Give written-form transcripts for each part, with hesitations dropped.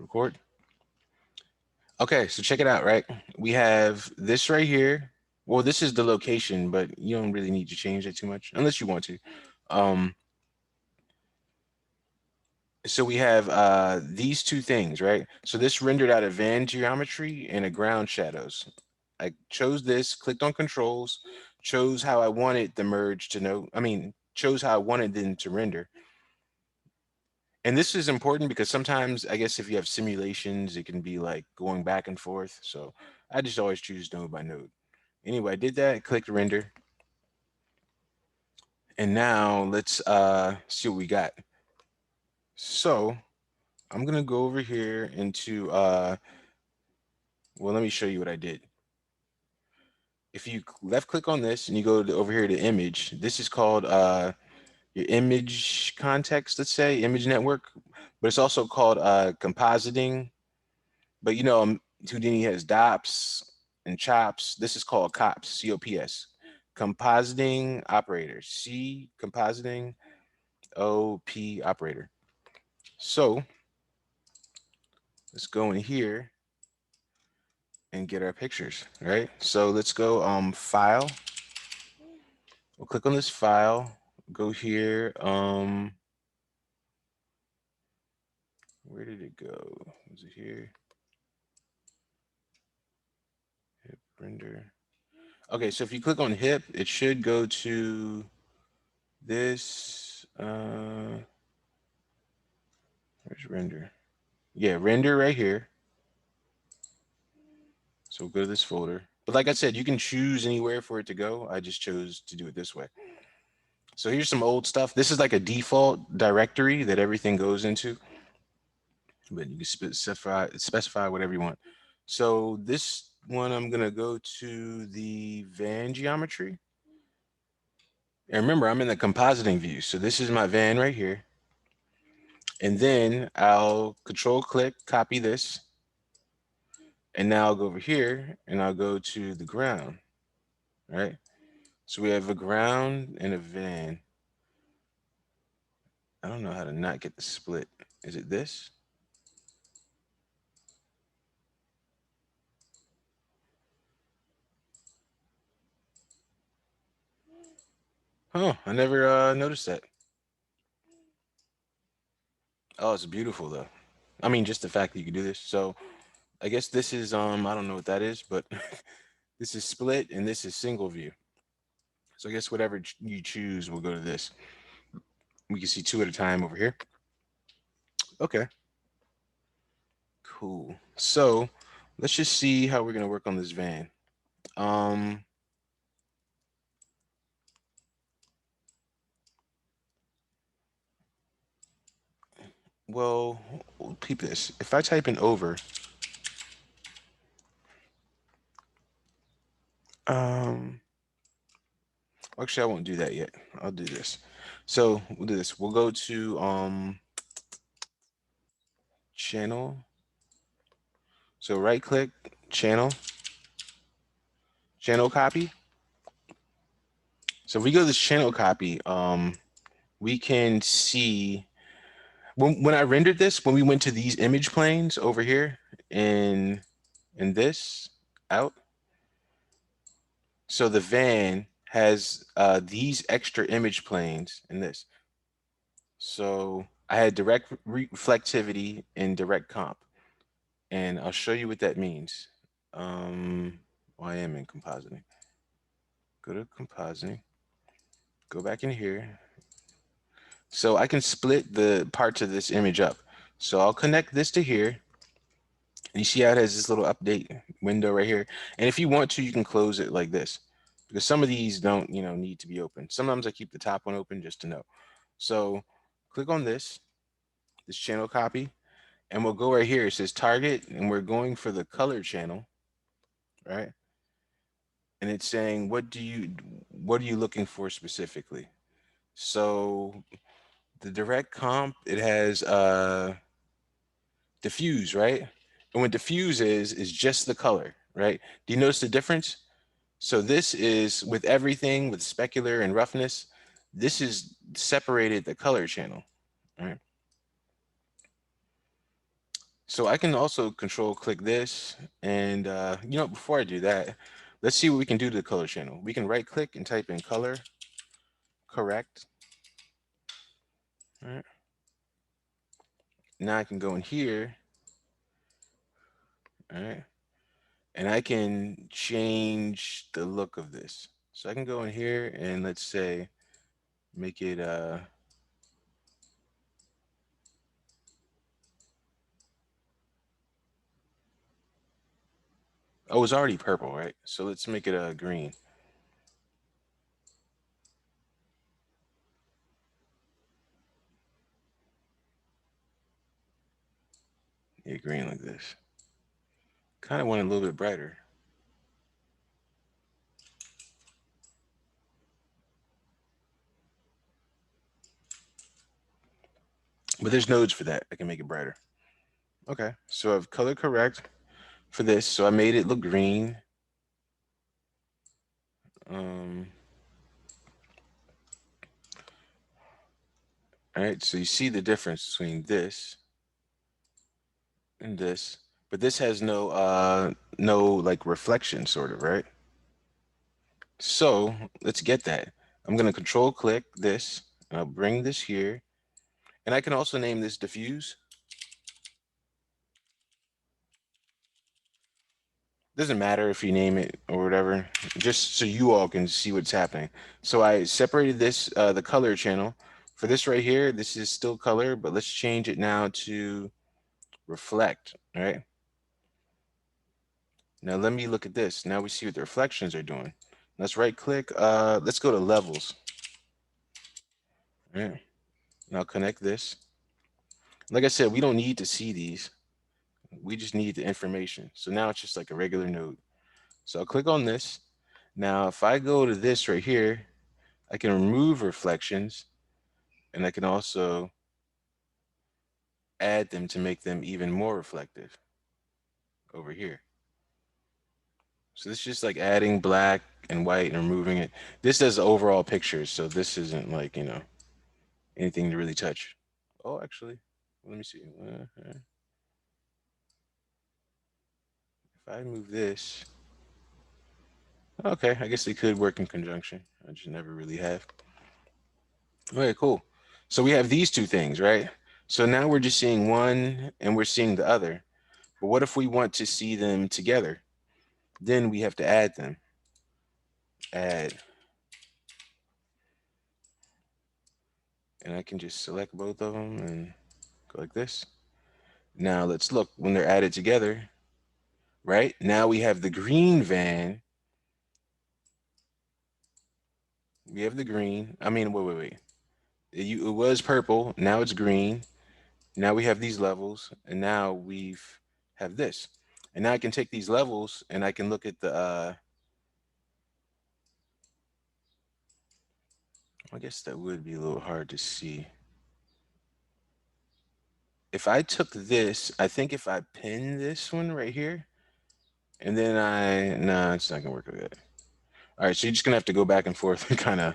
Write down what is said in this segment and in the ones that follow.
record. Okay, so check it out, right? We have this right here. Well, this is the location, but you don't really need to change it too much unless you want to. Um, so we have these two things, right? So this rendered out a van geometry and a ground shadows. I chose this, clicked on controls, chose how I wanted the merge to know. I mean, chose how I wanted them to render. And this is important because sometimes I guess if you have simulations, it can be like going back and forth. So I just always choose node by node. Anyway, I did that, clicked render. And now let's see what we got. So I'm gonna go over here into well, let me show you what I did. If you left click on this and you go to, over here to image, this is called your image context, let's say, image network, but it's also called compositing. But you know, Houdini has DOPS and CHOPS. This is called COPS, C-O-P-S, compositing operator, C compositing O-P operator. So let's go in here and get our pictures, right? So let's go file. We'll click on this file, go here. Where did it go? Was it here? Hip render. Okay, so if you click on hip, it should go to this. Where's render? Yeah, render right here. So we'll go to this folder. But like I said, you can choose anywhere for it to go. I just chose to do it this way. So here's some old stuff. This is like a default directory that everything goes into, but you can specify whatever you want. So this one, I'm gonna go to the van geometry. And remember, I'm in the compositing view. So this is my van right here. And then I'll control click, copy this. And now I'll go over here and I'll go to the ground, right? So we have a ground and a van. I don't know how to not get the split. Is it this? Oh, I never noticed that. Oh, it's beautiful though. I mean, just the fact that you can do this. So I guess this is I don't know what that is, but this is split and this is single view. So I guess whatever you choose will go to this. We can see two at a time over here. Okay, cool. So let's just see how we're gonna work on this van. Um, well, peep this. If I type in over, um, actually I won't do that yet. I'll do this. So we'll do this. We'll go to channel. So right click, channel, channel copy. So if we go to this channel copy, we can see when I rendered this, when we went to these image planes over here in this out. So the van has these extra image planes in this. So I had direct reflectivity and direct comp, and I'll show you what that means. I am in compositing. Go to compositing. Go back in here. So I can split the parts of this image up. So I'll connect this to here. And you see how it has this little update window right here. And if you want to, you can close it like this, because some of these don't, need to be open. Sometimes I keep the top one open just to know. So click on this channel copy, and we'll go right here. It says target, and we're going for the color channel, right? And it's saying, what are you looking for specifically? So the direct comp, it has diffuse, right? And what diffuse is just the color, right? Do you notice the difference? So this is with everything with specular and roughness, this is separated the color channel, right? So I can also control click this, and before I do that, let's see what we can do to the color channel. We can right click and type in color correct. All right. Now I can go in here, all right, and I can change the look of this. So I can go in here and let's say make it oh, it's already purple, right? So let's make it green. Yeah, green like this. Kind of want it a little bit brighter. But there's nodes for that. I can make it brighter. Okay, so I've color correct for this. So I made it look green. Um, all right, so you see the difference between this and this, but this has no like reflection sort of, right? So let's get that. I'm gonna control click this, and I'll bring this here, and I can also name this diffuse. Doesn't matter if you name it or whatever, just so you all can see what's happening. So I separated this, the color channel. For this right here, this is still color, but let's change it now to reflect, all right? Now let me look at this. Now we see what the reflections are doing. Let's right click, let's go to levels, all right? Now connect this. Like I said, we don't need to see these. We just need the information. So now it's just like a regular node. So I'll click on this. Now, if I go to this right here, I can remove reflections, and I can also add them to make them even more reflective over here. So this is just like adding black and white and removing it. This does overall pictures, so this isn't like, anything to really touch. Oh, actually, let me see. If I move this, okay, I guess they could work in conjunction. I just never really have. Okay, cool. So we have these two things, right? So now we're just seeing one and we're seeing the other. But what if we want to see them together? Then we have to add them. Add. And I can just select both of them and go like this. Now let's look when they're added together, right? Now we have the green van. We have the green. I mean, wait. It was purple. Now it's green. Now we have these levels, and now we've have this. And now I can take these levels and I can look at the I guess that would be a little hard to see. If I took this, I think if I pin this one right here, and then nah, it's not gonna work like that. All right, so you're just gonna have to go back and forth and kind of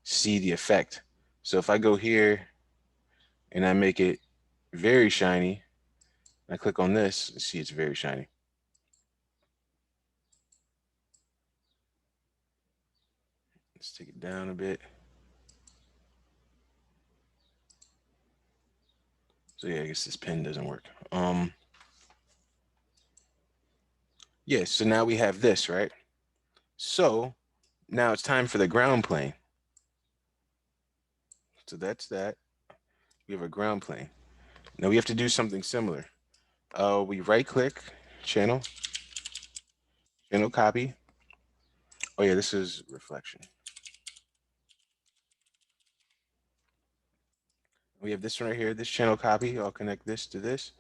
see the effect. So if I go here and I make it very shiny, I click on this, see it's very shiny. Let's take it down a bit. So yeah, I guess this pen doesn't work. Yeah, so now we have this, right? So now it's time for the ground plane. So that's that. We have a ground plane. Now we have to do something similar. We right click, channel, channel copy. Oh yeah, this is reflection. We have this one right here, this channel copy. I'll connect this to this,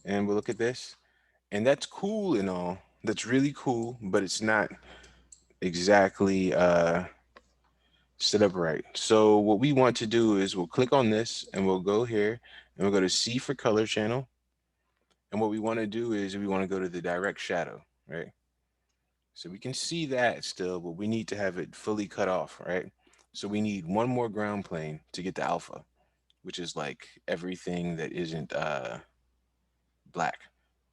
and we'll look at this. And that's cool and all. That's really cool, but it's not exactly set up right. So what we want to do is we'll click on this and we'll go here and we'll go to C for color channel. And what we want to do is we want to go to the direct shadow, right? So we can see that still, but we need to have it fully cut off, right? So we need one more ground plane to get the alpha, which is like everything that isn't black.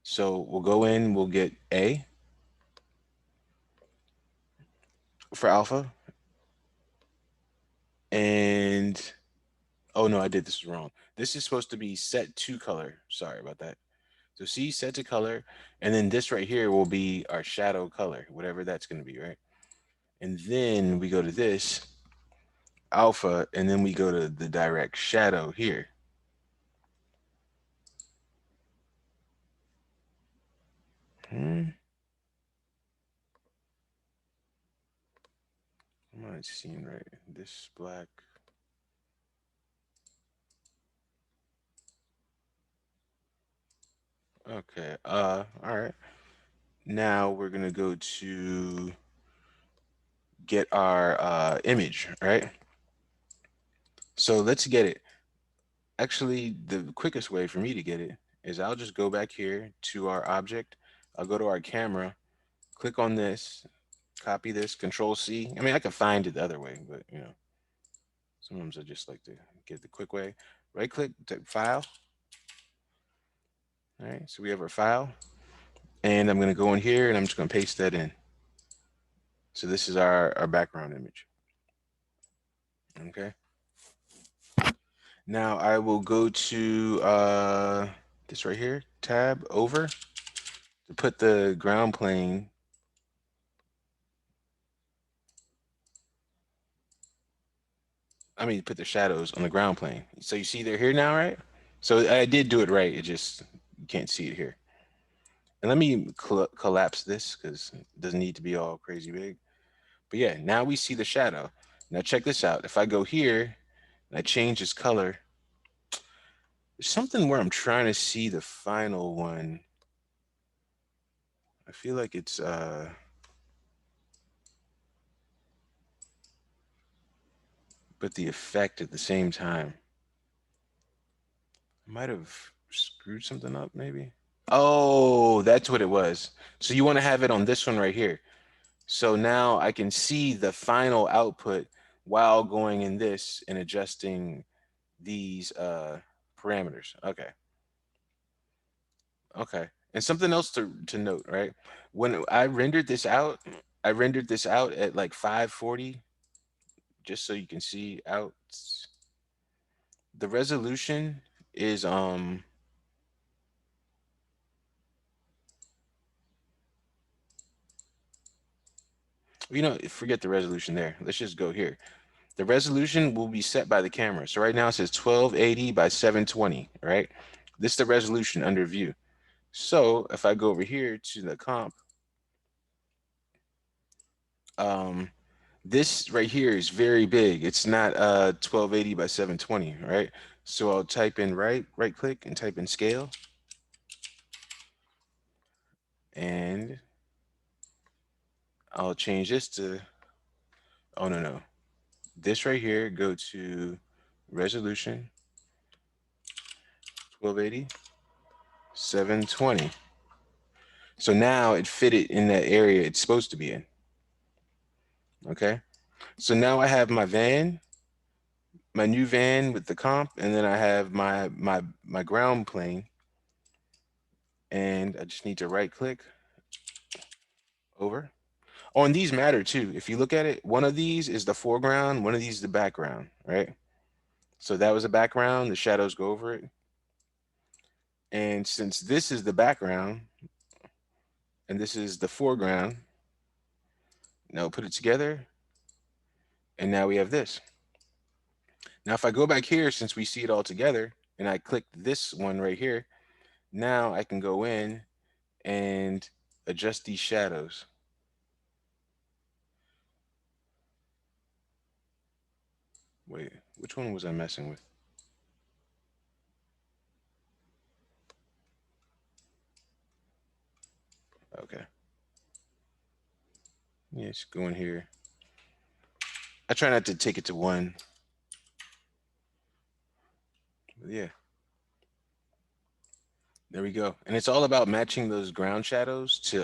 So we'll go in, we'll get A for alpha, and oh no, I did this wrong. This is supposed to be set to color. Sorry about that. So C set to color, and then this right here will be our shadow color, whatever that's going to be, right? And then we go to this alpha, and then we go to the direct shadow here. Hmm. I'm not seeing right. This black. Okay. All right. Now we're gonna go to get our image, right? So let's get it. Actually, the quickest way for me to get it is I'll just go back here to our object. I'll go to our camera, click on this, copy this, Control C. I mean, I can find it the other way, but you know, sometimes I just like to get the quick way. Right click, file. All right, so we have our file, and I'm gonna go in here and I'm just gonna paste that in. So this is our background image. Okay. Now I will go to this right here, tab over to put the ground plane. I mean, put the shadows on the ground plane. So you see they're here now, right? So I did do it right. It just you can't see it here. And let me collapse this because it doesn't need to be all crazy big. But yeah, now we see the shadow. Now check this out. If I go here and I change its color, there's something where I'm trying to see the final one. I feel like it's but the effect at the same time. I might have screwed something up maybe. Oh, that's what it was. So you want to have it on this one right here. So now I can see the final output while going in this and adjusting these parameters. Okay. Okay. And something else to note, right? When I rendered this out at like 540, just so you can see out. The resolution is forget the resolution there. Let's just go here. The resolution will be set by the camera. So right now it says 1280 by 720, right? This is the resolution under view. So if I go over here to the comp, um, this right here is very big. It's not 1280 by 720, right? So I'll type in right click and type in scale, and I'll change this to, oh no, this right here, go to resolution 1280 720. So now it fit it in that area it's supposed to be in. Okay. So now I have my new van with the comp, and then I have my ground plane, and I just need to right click over. Oh, and these matter too. If you look at it, one of these is the foreground, one of these is the background, right? So that was a background, the shadows go over it. And since this is the background and this is the foreground, now put it together, and now we have this. Now, if I go back here, since we see it all together, and I click this one right here, now I can go in and adjust these shadows. Wait, which one was I messing with? Okay. Yes, go in here. I try not to take it to one. But yeah, there we go. And it's all about matching those ground shadows to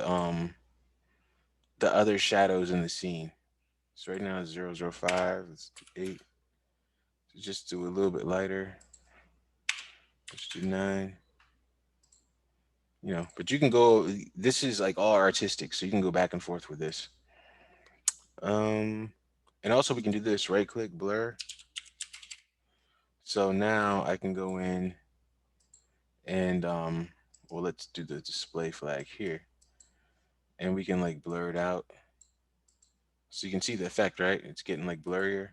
the other shadows in the scene. So right now it's 005, it's 8. So just do a little bit lighter. Let's do 9. you know, but you can go, this is like all artistic, so you can go back and forth with this. Um, and also we can do this, right click, blur. So now I can go in and, well, let's do the display flag here. And we can like blur it out. So you can see the effect, right? It's getting like blurrier.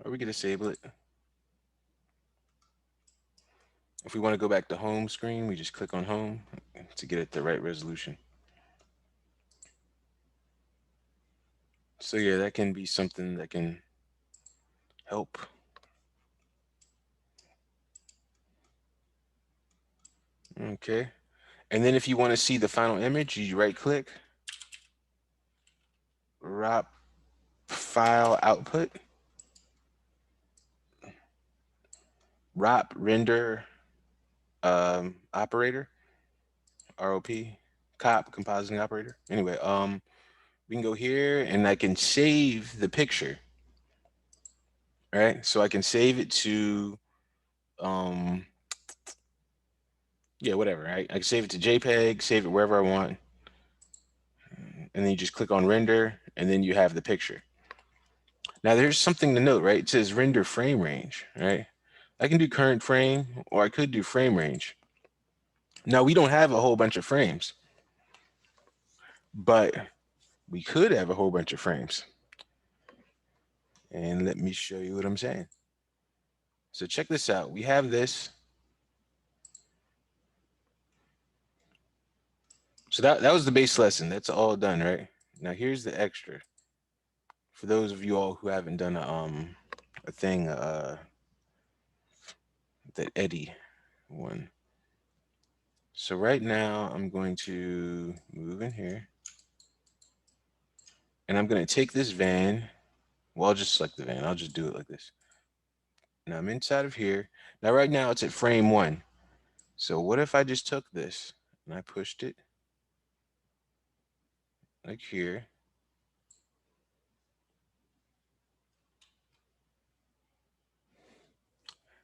Or we can disable it. If we want to go back to home screen, we just click on home to get it the right resolution. So yeah, that can be something that can help. Okay. And then if you want to see the final image, you right click, wrap file output, wrap render operator, ROP, compositing operator. Anyway, we can go here and I can save the picture. Right? So I can save it to um yeah, whatever, right? I can save it to JPEG, save it wherever I want. And then you just click on render and then you have the picture. Now there's something to note, right? It says render frame range, right? I can do current frame or I could do frame range. Now we don't have a whole bunch of frames, but we could have a whole bunch of frames. And let me show you what I'm saying. So check this out. We have this. So that was the base lesson. That's all done, right? Now here's the extra. For those of you all who haven't done a thing, that Eddie one. So right now I'm going to move in here and I'm going to take this van. Well, I'll just select the van. I'll just do it like this. Now I'm inside of here. Now right now it's at frame 1. So what if I just took this and I pushed it like here?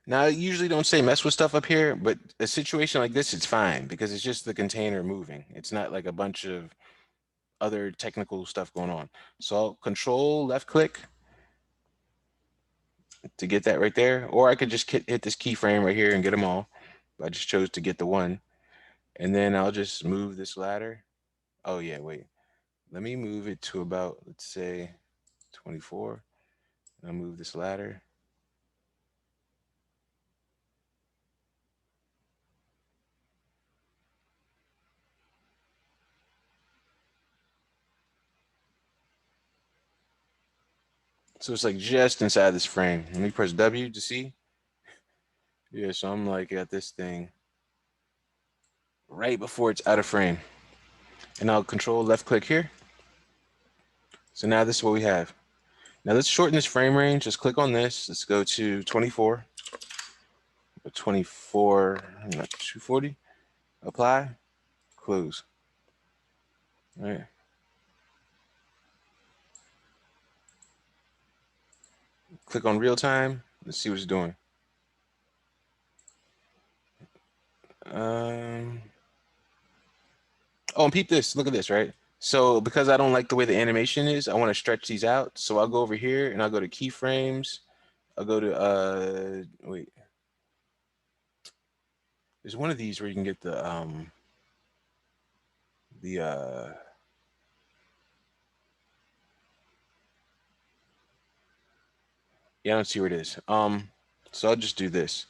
Now I usually don't say mess with stuff up here, but a situation like this, it's fine because it's just the container moving. It's not like a bunch of other technical stuff going on. So I'll control left click to get that right there, or I could just hit this keyframe right here and get them all. But I just chose to get the one, and then I'll just move this ladder. Oh yeah, wait. Let me move it to about, let's say 24. I'll move this ladder. So it's like just inside this frame. Let me press W to see. Yeah, so I'm like at this thing right before it's out of frame. And I'll control left click here. So now this is what we have. Now let's shorten this frame range. Just click on this. Let's go to 24. 24, not 240. Apply, close. All right. Click on real time. Let's see what it's doing. Um, oh, and peep this. Look at this, right? So because I don't like the way the animation is, I want to stretch these out. So I'll go over here and I'll go to keyframes. I'll go to wait. There's one of these where you can get the yeah, I don't see where it is. So I'll just do this.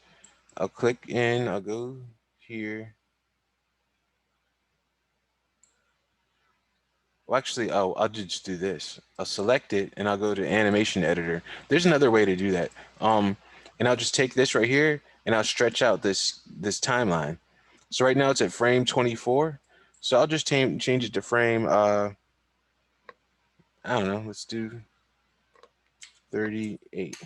I'll click in, I'll go here. Well, actually, I'll just do this. I'll select it and I'll go to animation editor. There's another way to do that. And I'll just take this right here and I'll stretch out this timeline. So right now it's at frame 24. So I'll just change it to frame, I don't know, let's do 38.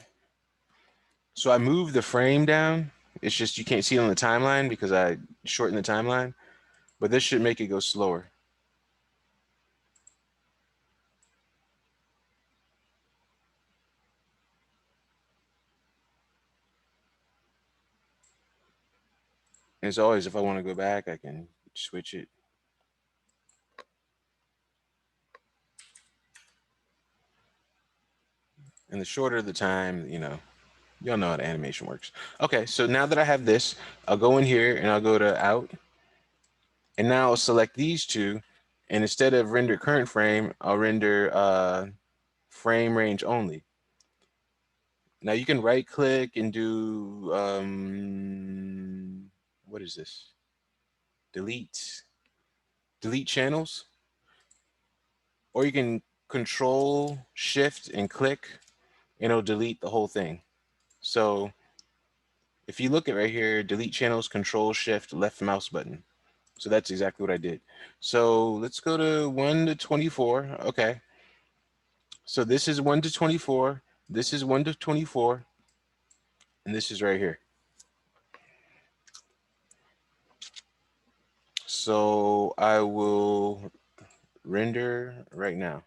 So I move the frame down. It's just you can't see it on the timeline because I shortened the timeline, but this should make it go slower. As always, if I want to go back, I can switch it. And the shorter the time, y'all know how the animation works. Okay, so now that I have this, I'll go in here and I'll go to out. And now I'll select these two. And instead of render current frame, I'll render frame range only. Now you can right click and do, what is this? Delete channels. Or you can control shift and click and it'll delete the whole thing. So if you look at right here, delete channels, control shift, left mouse button. So that's exactly what I did. So let's go to 1 to 24. Okay. So this is 1 to 24. This is 1 to 24. And this is right here. So I will render right now.